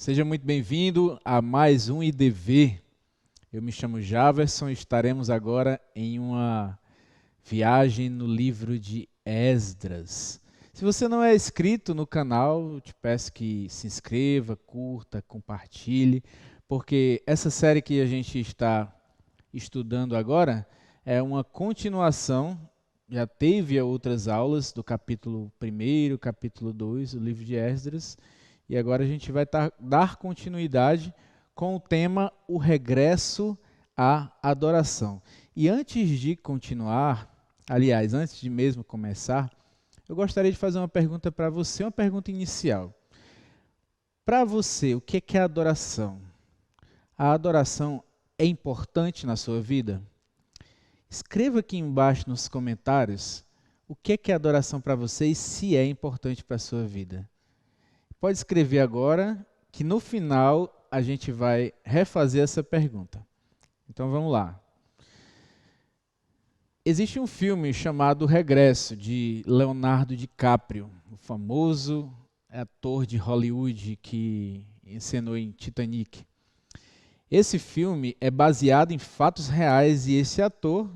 Seja muito bem-vindo a mais um IDV. Eu me chamo Javerson e estaremos agora em uma viagem no livro de Esdras. Se você não é inscrito no canal, eu te peço que se inscreva, curta, compartilhe, porque essa série que a gente está estudando agora é uma continuação. Já teve outras aulas do capítulo 1, capítulo 2 do livro de Esdras, e agora a gente vai dar continuidade com o tema O Regresso à Adoração. E antes de continuar, aliás, antes de mesmo começar, eu gostaria de fazer uma pergunta para você, uma pergunta inicial. Para você, o que é adoração? A adoração é importante na sua vida? Escreva aqui embaixo nos comentários o que é adoração para você e se é importante para a sua vida. Pode escrever agora, que no final a gente vai refazer essa pergunta. Então vamos lá. Existe um filme chamado Regresso, de Leonardo DiCaprio, o famoso ator de Hollywood que encenou em Titanic. Esse filme é baseado em fatos reais e esse ator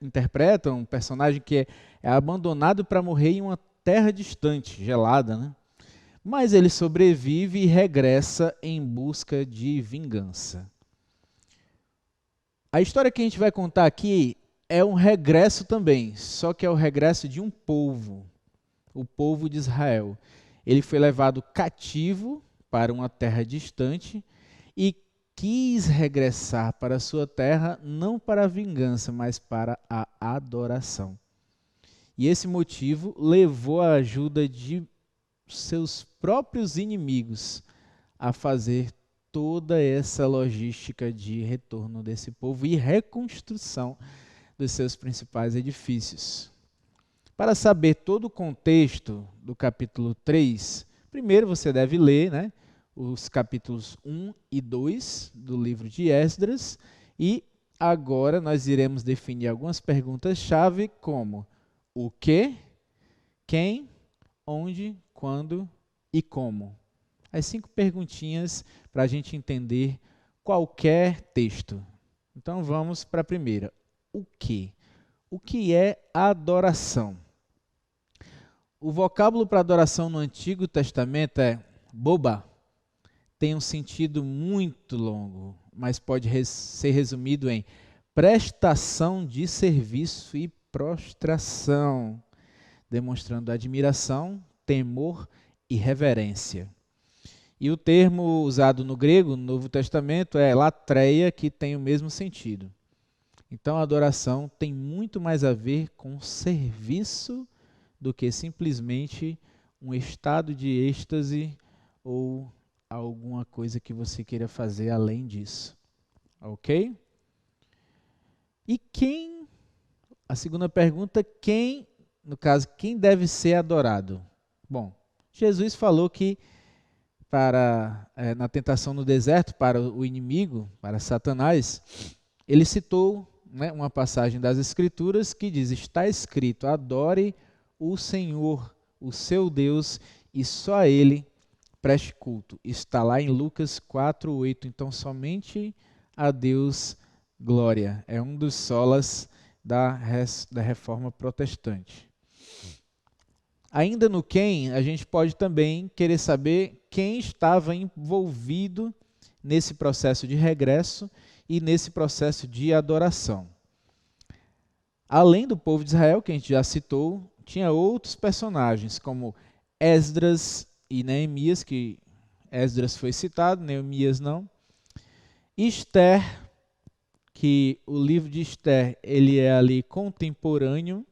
interpreta um personagem que é abandonado para morrer em uma terra distante, gelada, né? Mas ele sobrevive e regressa em busca de vingança. A história que a gente vai contar aqui é um regresso também, só que é o regresso de um povo, o povo de Israel. Ele foi levado cativo para uma terra distante e quis regressar para a sua terra não para a vingança, mas para a adoração. E esse motivo levou a ajuda de seus próprios inimigos a fazer toda essa logística de retorno desse povo e reconstrução dos seus principais edifícios. Para saber todo o contexto do capítulo 3, primeiro você deve ler, os capítulos 1 e 2 do livro de Esdras, e agora nós iremos definir algumas perguntas-chave como o que, quem, onde, quando e como. As 5 perguntinhas para a gente entender qualquer texto. Então vamos para a primeira. O que? O que é adoração? O vocábulo para adoração no Antigo Testamento é boba. Tem um sentido muito longo, mas pode ser resumido em prestação de serviço e prostração, demonstrando admiração, temor e reverência. E o termo usado no grego, no Novo Testamento, é latreia, que tem o mesmo sentido. Então, a adoração tem muito mais a ver com serviço do que simplesmente um estado de êxtase ou alguma coisa que você queira fazer além disso. Ok? E quem, a segunda pergunta, quem, no caso, quem deve ser adorado? Bom, Jesus falou que na tentação no deserto, para o inimigo, para Satanás, ele citou uma passagem das Escrituras que diz, está escrito, adore o Senhor, o seu Deus, e só a Ele preste culto. Está lá em Lucas 4:8. Então, somente a Deus glória. É um dos solas da reforma protestante. Ainda no quem, a gente pode também querer saber quem estava envolvido nesse processo de regresso e nesse processo de adoração. Além do povo de Israel, que a gente já citou, tinha outros personagens, como Esdras e Neemias, que Esdras foi citado, Neemias não. Esther, que o livro de Esther ele é ali contemporâneo,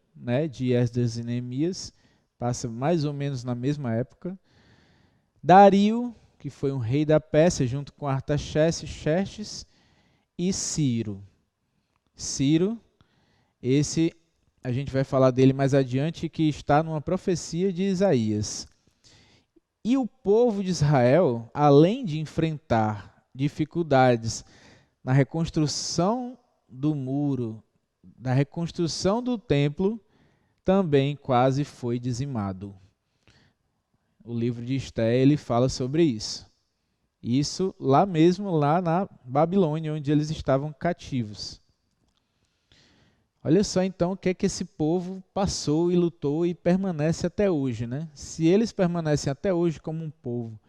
de Esdras e Neemias, passa mais ou menos na mesma época. Dario, que foi um rei da Pérsia, junto com Artaxerxes, e Ciro. Ciro, esse a gente vai falar dele mais adiante, que está numa profecia de Isaías. E o povo de Israel, além de enfrentar dificuldades na reconstrução do muro, na reconstrução do templo, também quase foi dizimado. O livro de Esther ele fala sobre isso. Isso lá mesmo, lá na Babilônia, onde eles estavam cativos. Olha só então o que é que esse povo passou e lutou e permanece até hoje, né? Se eles permanecem até hoje como um povo,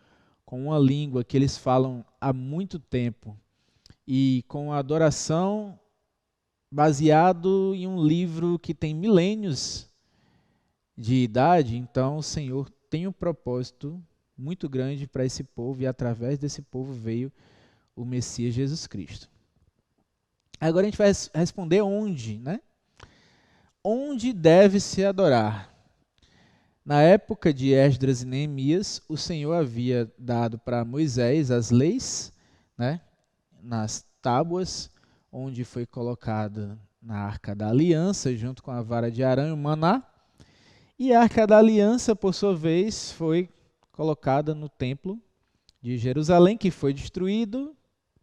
com uma língua que eles falam há muito tempo e com a adoração baseado em um livro que tem milênios de idade, então o Senhor tem um propósito muito grande para esse povo e através desse povo veio o Messias Jesus Cristo. Agora a gente vai responder onde, né? Onde deve se adorar? Na época de Esdras e Neemias, o Senhor havia dado para Moisés as leis, né? Nas tábuas, onde foi colocada na Arca da Aliança, junto com a vara de Arão e o maná. E a Arca da Aliança, por sua vez, foi colocada no templo de Jerusalém, que foi destruído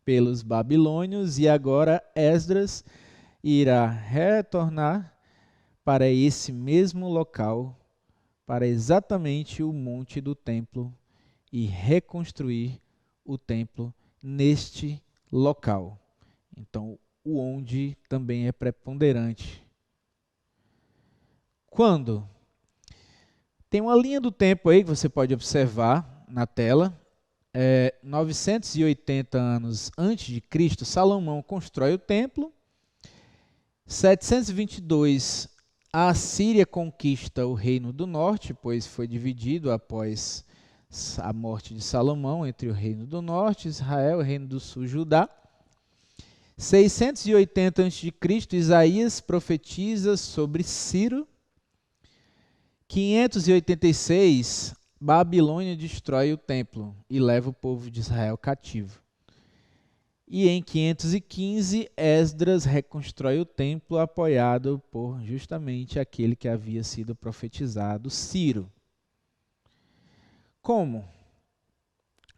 pelos babilônios, e agora Esdras irá retornar para esse mesmo local, para exatamente o monte do templo, e reconstruir o templo neste local. Então, o onde também é preponderante. Quando? Tem uma linha do tempo aí que você pode observar na tela. 980 anos antes de Cristo, Salomão constrói o templo. 722, a Assíria conquista o reino do norte, pois foi dividido após a morte de Salomão entre o reino do norte, Israel, e o reino do sul, Judá. 680 a.C., Isaías profetiza sobre Ciro. 586, Babilônia destrói o templo e leva o povo de Israel cativo. E em 515, Esdras reconstrói o templo, apoiado por justamente aquele que havia sido profetizado, Ciro. Como?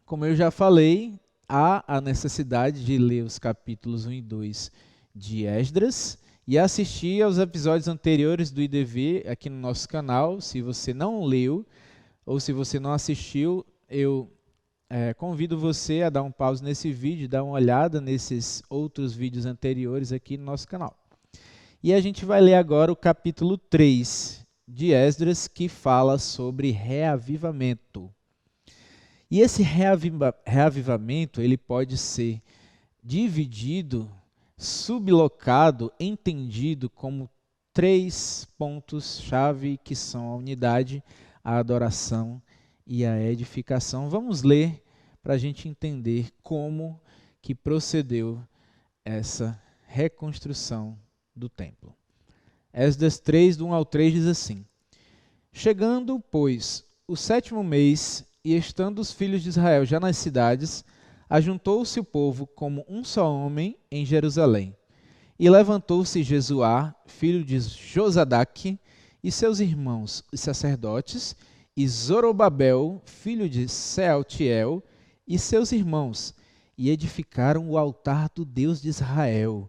Como eu já falei, há a necessidade de ler os capítulos 1 e 2 de Esdras e assistir aos episódios anteriores do IDV aqui no nosso canal. Se você não leu ou se você não assistiu, eu convido você a dar um pause nesse vídeo, dar uma olhada nesses outros vídeos anteriores aqui no nosso canal. E a gente vai ler agora o capítulo 3 de Esdras, que fala sobre reavivamento. E esse reavivamento ele pode ser dividido, sublocado, entendido como 3 pontos-chave, que são a unidade, a adoração e a edificação. Vamos ler para a gente entender como que procedeu essa reconstrução do templo. Esdras 3, do 1 ao 3 diz assim: Chegando, pois, o 7º mês, e estando os filhos de Israel já nas cidades, ajuntou-se o povo como um só homem em Jerusalém. E levantou-se Jesuá, filho de Josadaque, e seus irmãos, os sacerdotes, e Zorobabel, filho de Sealtiel, e seus irmãos, e edificaram o altar do Deus de Israel,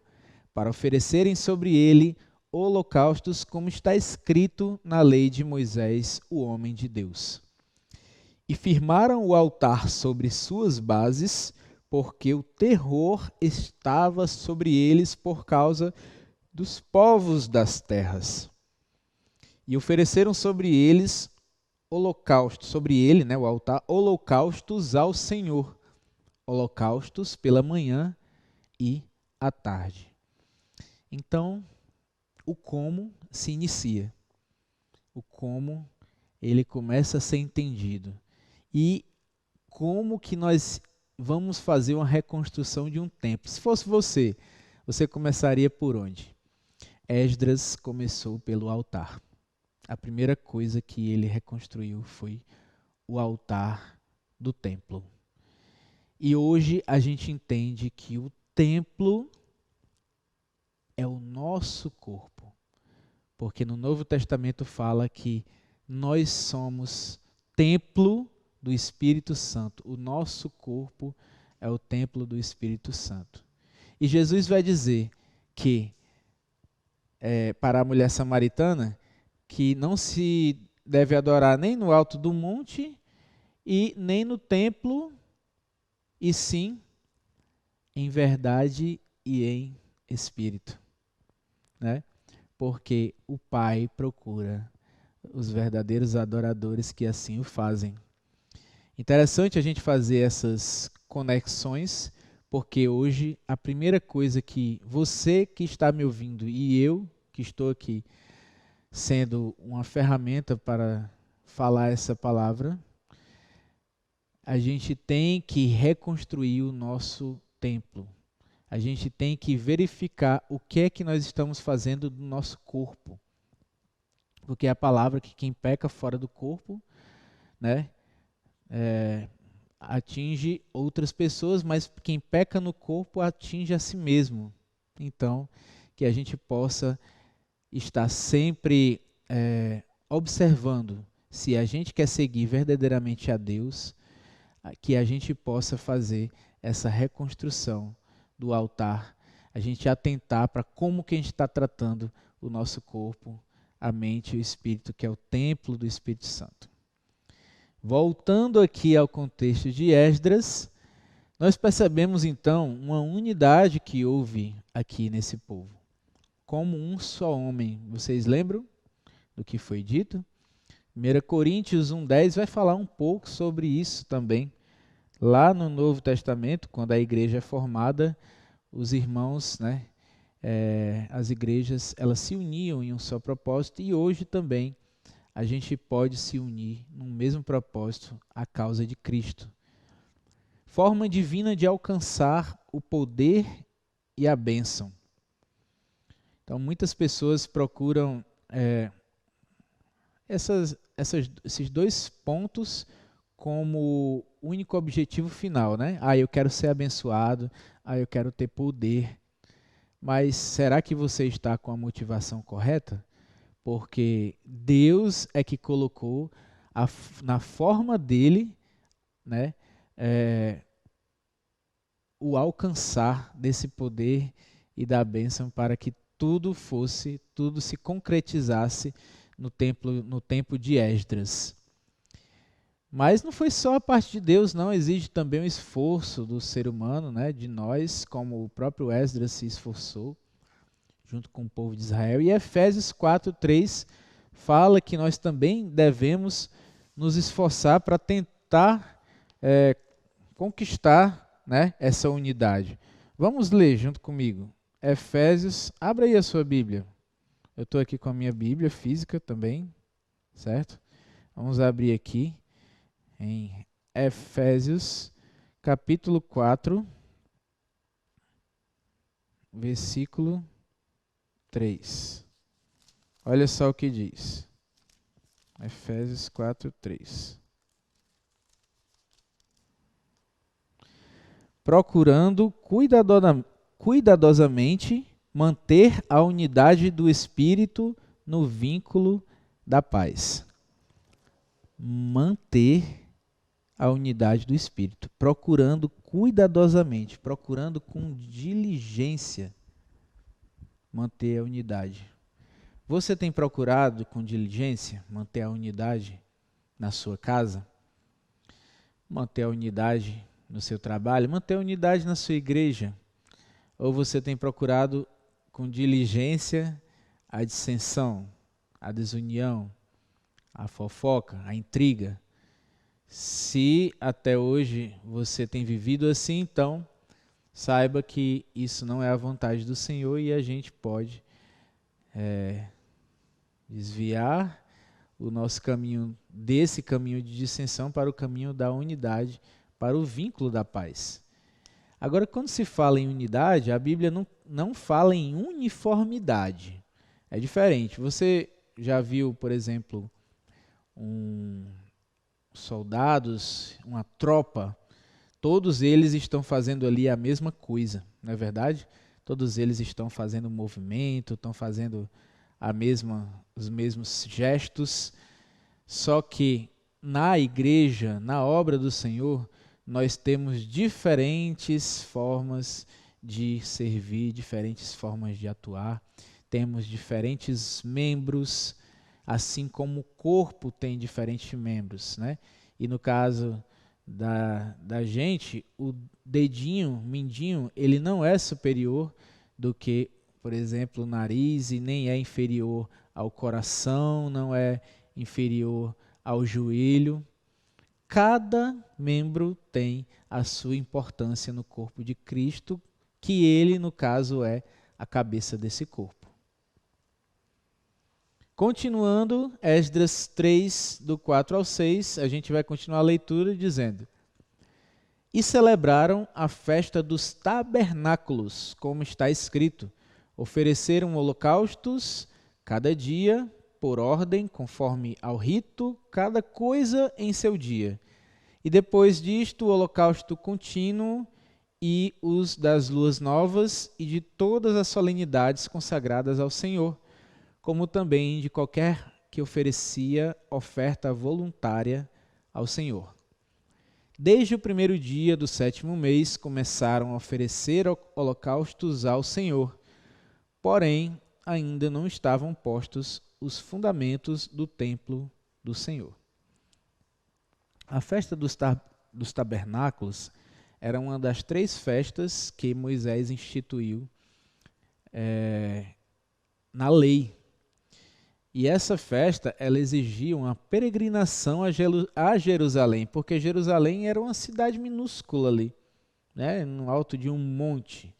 para oferecerem sobre ele holocaustos, como está escrito na lei de Moisés, o homem de Deus. E firmaram o altar sobre suas bases, porque o terror estava sobre eles por causa dos povos das terras. E ofereceram sobre eles holocaustos, sobre ele, né, o altar, holocaustos ao Senhor, holocaustos pela manhã e à tarde. Então, o como se inicia, o como ele começa a ser entendido. E como que nós vamos fazer uma reconstrução de um templo? Se fosse você, você começaria por onde? Esdras começou pelo altar. A primeira coisa que ele reconstruiu foi o altar do templo. E hoje a gente entende que o templo é o nosso corpo. Porque no Novo Testamento fala que nós somos templo do Espírito Santo. O nosso corpo é o templo do Espírito Santo. E Jesus vai dizer que, para a mulher samaritana, que não se deve adorar nem no alto do monte e nem no templo e sim em verdade e em espírito, né? Porque o Pai procura os verdadeiros adoradores que assim o fazem. Interessante a gente fazer essas conexões, porque hoje a primeira coisa que você que está me ouvindo e eu que estou aqui sendo uma ferramenta para falar essa palavra, a gente tem que reconstruir o nosso templo. A gente tem que verificar o que é que nós estamos fazendo do nosso corpo. Porque é a palavra que quem peca fora do corpo, né, atinge outras pessoas, mas quem peca no corpo atinge a si mesmo. Então, que a gente possa estar sempre observando se a gente quer seguir verdadeiramente a Deus, que a gente possa fazer essa reconstrução do altar, a gente atentar para como que a gente está tratando o nosso corpo, a mente e o espírito, que é o templo do Espírito Santo. Voltando aqui ao contexto de Esdras, nós percebemos então uma unidade que houve aqui nesse povo, como um só homem. Vocês lembram do que foi dito? 1 Coríntios 1,10 vai falar um pouco sobre isso também. Lá no Novo Testamento, quando a igreja é formada, os irmãos, as igrejas, elas se uniam em um só propósito, e hoje também a gente pode se unir num mesmo propósito, a causa de Cristo. Forma divina de alcançar o poder e a bênção. Então, muitas pessoas procuram esses dois pontos como único objetivo final, né? Eu quero ser abençoado, eu quero ter poder. Mas será que você está com a motivação correta? Porque Deus é que colocou na forma dele, né, o alcançar desse poder e da bênção para que tudo se concretizasse no tempo de Esdras. Mas não foi só a parte de Deus, não, exige também um esforço do ser humano, né, de nós, como o próprio Esdras se esforçou, junto com o povo de Israel. E Efésios 4:3 fala que nós também devemos nos esforçar para tentar conquistar, né, essa unidade. Vamos ler junto comigo. Efésios, abra aí a sua Bíblia. Eu estou aqui com a minha Bíblia física também, certo? Vamos abrir aqui em Efésios, capítulo 4, versículo 3. Olha só o que diz. Efésios 4:3. Procurando cuidadosamente manter a unidade do Espírito no vínculo da paz. Manter a unidade do Espírito. Procurando cuidadosamente, procurando com diligência manter a unidade. Você tem procurado com diligência manter a unidade na sua casa? Manter a unidade no seu trabalho? Manter a unidade na sua igreja? Ou você tem procurado com diligência a dissensão, a desunião, a fofoca, a intriga? Se até hoje você tem vivido assim, então saiba que isso não é a vontade do Senhor e a gente pode desviar o nosso caminho desse caminho de dissensão para o caminho da unidade, para o vínculo da paz. Agora, quando se fala em unidade, a Bíblia não fala em uniformidade. É diferente. Você já viu, por exemplo, soldados, uma tropa, todos eles estão fazendo ali a mesma coisa, não é verdade? Todos eles estão fazendo movimento, estão fazendo os mesmos gestos, só que na igreja, na obra do Senhor, nós temos diferentes formas de servir, diferentes formas de atuar, temos diferentes membros, assim como o corpo tem diferentes membros, né? E no caso da gente, o dedinho, mindinho, ele não é superior do que, por exemplo, o nariz, e nem é inferior ao coração, não é inferior ao joelho. Cada membro tem a sua importância no corpo de Cristo, que ele, no caso, é a cabeça desse corpo. Continuando, Esdras 3, do 4 ao 6, a gente vai continuar a leitura dizendo: E celebraram a festa dos tabernáculos, como está escrito. Ofereceram holocaustos cada dia, por ordem, conforme ao rito, cada coisa em seu dia. E depois disto, o holocausto contínuo e os das luas novas e de todas as solenidades consagradas ao Senhor, como também de qualquer que oferecia oferta voluntária ao Senhor. Desde o primeiro dia do 7º mês começaram a oferecer holocaustos ao Senhor, porém ainda não estavam postos os fundamentos do templo do Senhor. A festa dos tabernáculos era uma das 3 festas que Moisés instituiu na lei. E essa festa, ela exigia uma peregrinação a Jerusalém, porque Jerusalém era uma cidade minúscula ali, né, no alto de um monte.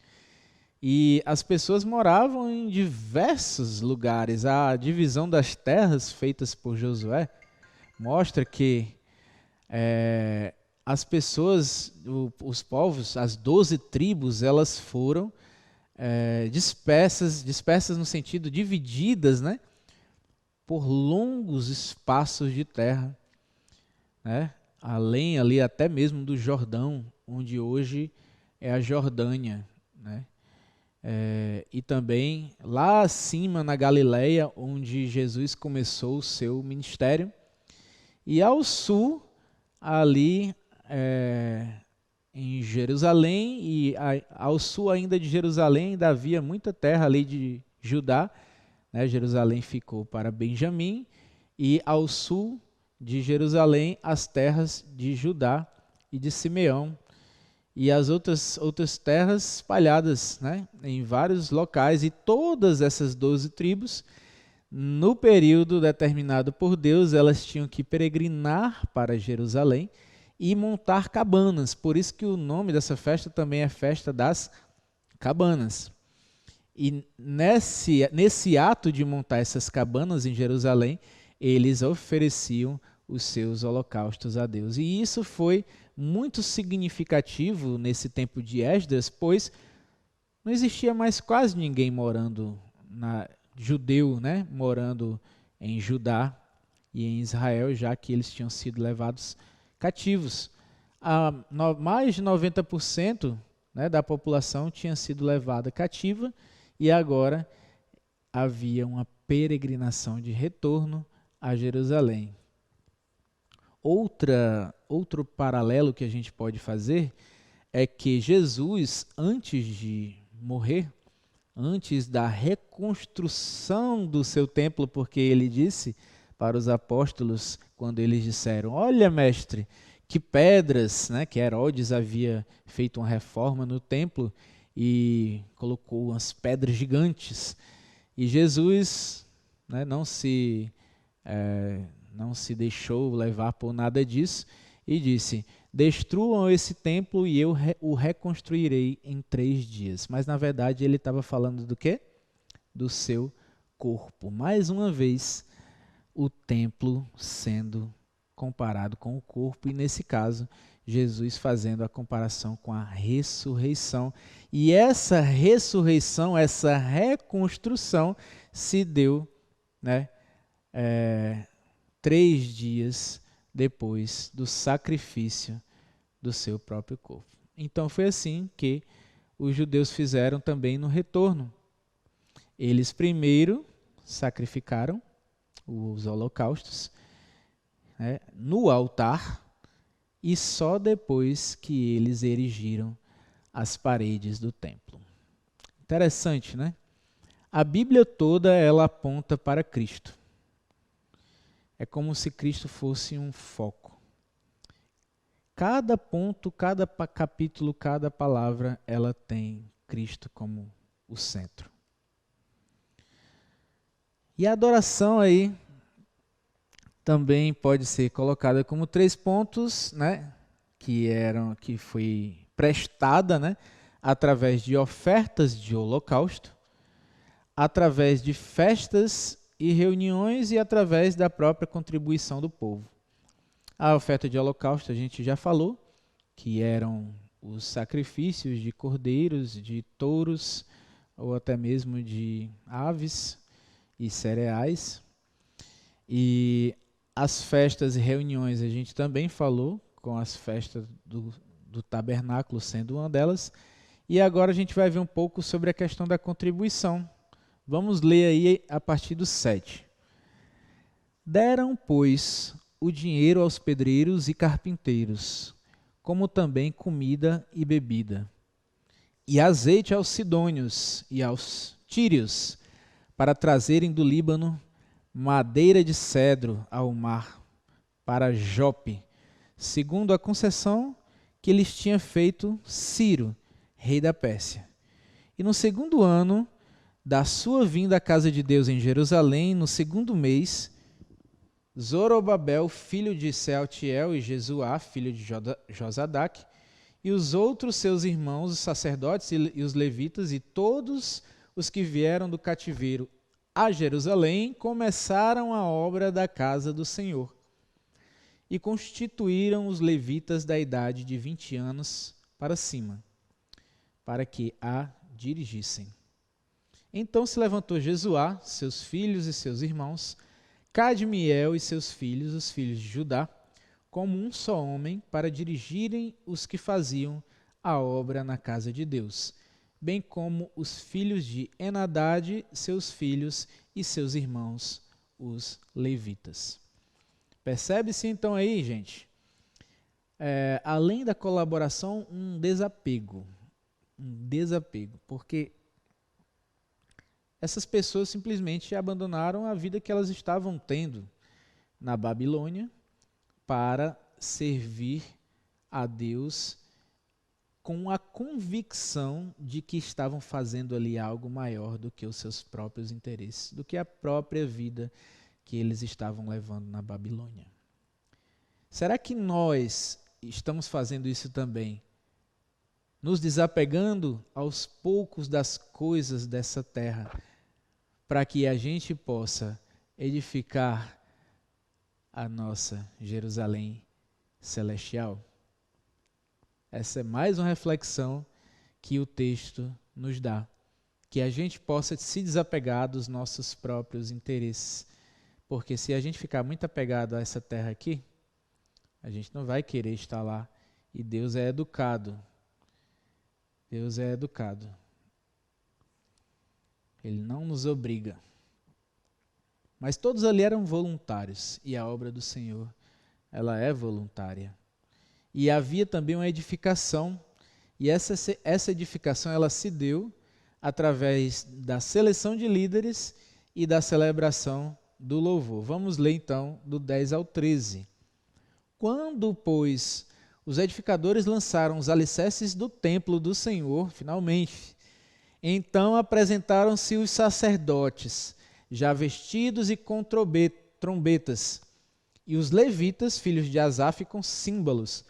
E as pessoas moravam em diversos lugares. A divisão das terras feitas por Josué mostra que as pessoas, os povos, as 12 tribos, elas foram dispersas no sentido divididas, né, por longos espaços de terra, né, além ali até mesmo do Jordão, onde hoje é a Jordânia, né, e também lá acima na Galileia, onde Jesus começou o seu ministério, e ao sul, ali em Jerusalém, e ao sul ainda de Jerusalém ainda havia muita terra ali de Judá, né? Jerusalém ficou para Benjamim, e ao sul de Jerusalém as terras de Judá e de Simeão, e as outras terras espalhadas, né, em vários locais, e todas essas 12 tribos, no período determinado por Deus, elas tinham que peregrinar para Jerusalém e montar cabanas. Por isso que o nome dessa festa também é Festa das Cabanas. E nesse ato de montar essas cabanas em Jerusalém, eles ofereciam os seus holocaustos a Deus. E isso foi muito significativo nesse tempo de Esdras, pois não existia mais quase ninguém judeu, né, morando em Judá e em Israel, já que eles tinham sido levados cativos. Mais de 90%, né, da população tinha sido levada cativa, e agora havia uma peregrinação de retorno a Jerusalém. Outro paralelo que a gente pode fazer é que Jesus, antes de morrer, antes da reconstrução do seu templo, porque ele disse para os apóstolos, quando eles disseram: olha, mestre, que pedras, né, que Herodes havia feito uma reforma no templo e colocou umas pedras gigantes. E Jesus, né, não se deixou levar por nada disso e disse: destruam esse templo e eu o reconstruirei em 3 dias. Mas na verdade ele estava falando do quê? Do seu corpo. Mais uma vez, o templo sendo comparado com o corpo, e nesse caso, Jesus fazendo a comparação com a ressurreição. E essa ressurreição, essa reconstrução se deu, né, 3 dias depois do sacrifício do seu próprio corpo. Então foi assim que os judeus fizeram também no retorno. Eles primeiro sacrificaram os holocaustos, né, no altar, e só depois que eles erigiram as paredes do templo. Interessante, né? A Bíblia toda ela aponta para Cristo. É como se Cristo fosse um foco. cada ponto, cada capítulo, cada palavra, ela tem Cristo como o centro. E a adoração aí também pode ser colocada como 3 pontos, né? Que foi prestada, né? Através de ofertas de holocausto, através de festas e reuniões e através da própria contribuição do povo. A oferta de holocausto a gente já falou, que eram os sacrifícios de cordeiros, de touros ou até mesmo de aves e cereais. E as festas e reuniões a gente também falou, com as festas do tabernáculo sendo uma delas. E agora a gente vai ver um pouco sobre a questão da contribuição. Vamos ler aí a partir do 7. Deram, pois, o dinheiro aos pedreiros e carpinteiros, como também comida e bebida, e azeite aos sidônios e aos tírios, para trazerem do Líbano madeira de cedro ao mar, para Jope, segundo a concessão que lhes tinha feito Ciro, rei da Pérsia. E no 2º ano da sua vinda à casa de Deus em Jerusalém, no 2º mês, Zorobabel, filho de Sealtiel, e Jesuá, filho de Josadaque, e os outros seus irmãos, os sacerdotes e os levitas, e todos os que vieram do cativeiro a Jerusalém, começaram a obra da casa do Senhor. E constituíram os levitas da idade de 20 anos para cima, para que a dirigissem. Então se levantou Jesuá, seus filhos e seus irmãos, Cadmiel e seus filhos, os filhos de Judá, como um só homem, para dirigirem os que faziam a obra na casa de Deus, bem como os filhos de Enadade, seus filhos e seus irmãos, os levitas. Percebe-se então aí, gente, além da colaboração, um desapego, porque essas pessoas simplesmente abandonaram a vida que elas estavam tendo na Babilônia para servir a Deus com a convicção de que estavam fazendo ali algo maior do que os seus próprios interesses, do que a própria vida que eles estavam levando na Babilônia. Será que nós estamos fazendo isso também? Nos desapegando aos poucos das coisas dessa terra, para que a gente possa edificar a nossa Jerusalém celestial? Essa é mais uma reflexão que o texto nos dá, que a gente possa se desapegar dos nossos próprios interesses, porque se a gente ficar muito apegado a essa terra aqui, a gente não vai querer estar lá, e Deus é educado. Deus é educado. Ele não nos obriga. Mas todos ali eram voluntários, e a obra do Senhor, ela é voluntária. E havia também uma edificação, e essa edificação ela se deu através da seleção de líderes e da celebração do louvor. Vamos ler então do 10 ao 13. Quando, pois, os edificadores lançaram os alicerces do templo do Senhor, finalmente, então apresentaram-se os sacerdotes, já vestidos e com trombetas, e os levitas, filhos de Asaf, com símbolos,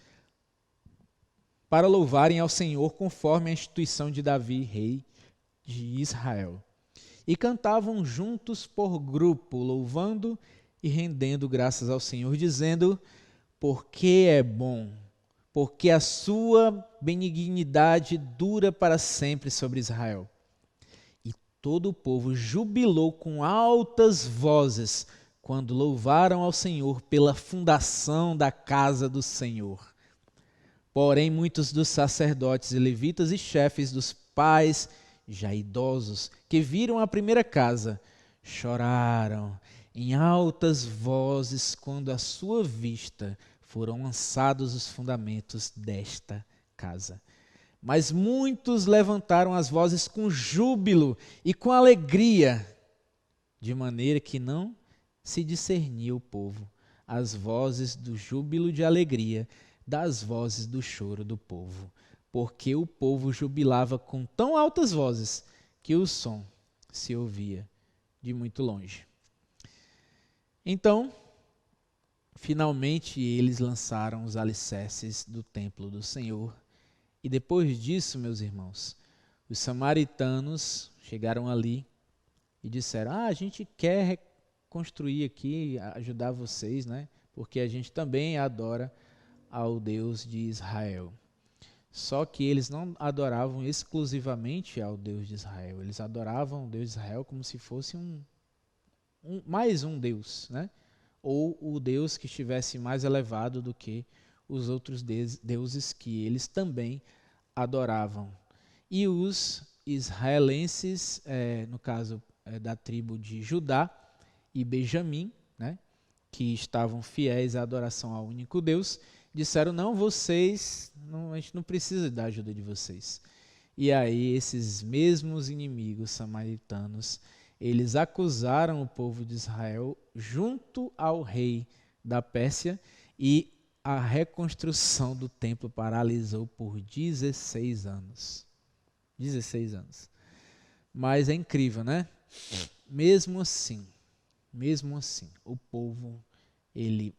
para louvarem ao Senhor conforme a instituição de Davi, rei de Israel. E cantavam juntos por grupo, louvando e rendendo graças ao Senhor, dizendo: porque é bom, porque a sua benignidade dura para sempre sobre Israel. E todo o povo jubilou com altas vozes quando louvaram ao Senhor pela fundação da casa do Senhor. Porém, muitos dos sacerdotes e levitas e chefes dos pais, já idosos, que viram a primeira casa, choraram em altas vozes quando à sua vista foram lançados os fundamentos desta casa. Mas muitos levantaram as vozes com júbilo e com alegria, de maneira que não se discernia o povo, as vozes do júbilo de alegria das vozes do choro do povo, porque o povo jubilava com tão altas vozes que o som se ouvia de muito longe. Então, finalmente eles lançaram os alicerces do templo do Senhor. E depois disso, meus irmãos, os samaritanos chegaram ali e disseram: a gente quer reconstruir aqui, ajudar vocês, né? Porque a gente também adora ao Deus de Israel. Só que eles não adoravam exclusivamente ao Deus de Israel. Eles adoravam o Deus de Israel como se fosse mais um Deus, né? Ou o Deus que estivesse mais elevado do que os outros deuses que eles também adoravam. E os israelenses, no caso da tribo de Judá e Benjamim, né, que estavam fiéis à adoração ao único Deus, disseram: não, a gente não precisa da ajuda de vocês. E aí esses mesmos inimigos samaritanos, eles acusaram o povo de Israel junto ao rei da Pérsia, e a reconstrução do templo paralisou por 16 anos. 16 anos. Mas é incrível, né? Mesmo assim, o povo, ele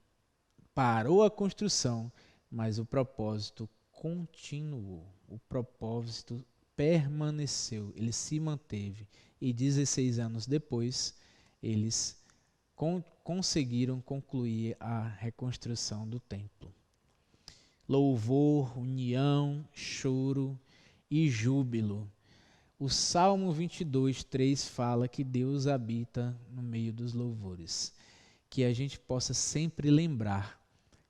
parou a construção, mas o propósito continuou. O propósito permaneceu, ele se manteve. E 16 anos depois, eles conseguiram concluir a reconstrução do templo. Louvor, união, choro e júbilo. O Salmo 22:3 fala que Deus habita no meio dos louvores. Que a gente possa sempre lembrar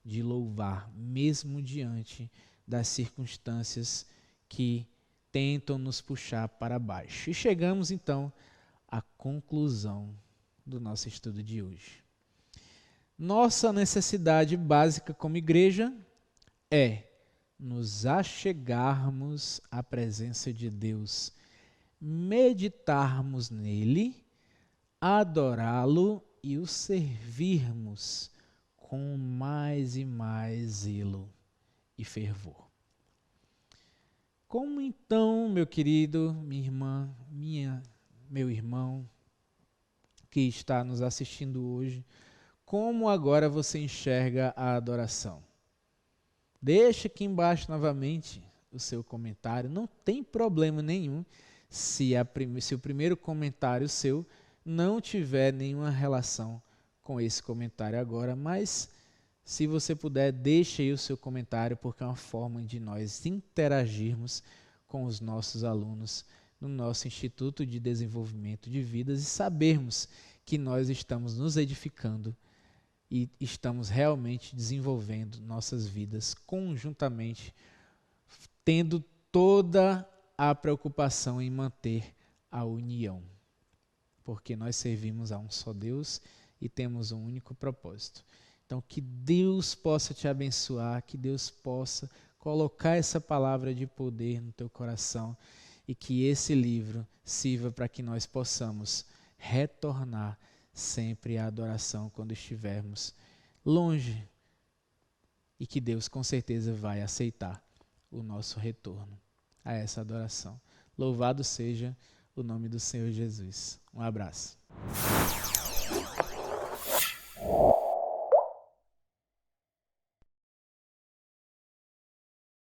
de louvar, mesmo diante das circunstâncias que tentam nos puxar para baixo. E chegamos então à conclusão do nosso estudo de hoje. Nossa necessidade básica como igreja é nos achegarmos à presença de Deus, meditarmos nele, adorá-lo e o servirmos com mais e mais zelo e fervor. Como então, meu querido, minha irmã, meu irmão que está nos assistindo hoje, como agora você enxerga a adoração? Deixa aqui embaixo novamente o seu comentário. Não tem problema nenhum se o primeiro comentário seu não tiver nenhuma relação com esse comentário agora, mas se você puder, deixe aí o seu comentário, porque é uma forma de nós interagirmos com os nossos alunos no nosso Instituto de Desenvolvimento de Vidas e sabermos que nós estamos nos edificando e estamos realmente desenvolvendo nossas vidas conjuntamente, tendo toda a preocupação em manter a união, porque nós servimos a um só Deus e temos um único propósito. Então, que Deus possa te abençoar, que Deus possa colocar essa palavra de poder no teu coração e que esse livro sirva para que nós possamos retornar sempre à adoração quando estivermos longe, e que Deus com certeza vai aceitar o nosso retorno a essa adoração. Louvado seja o nome do Senhor Jesus. Um abraço.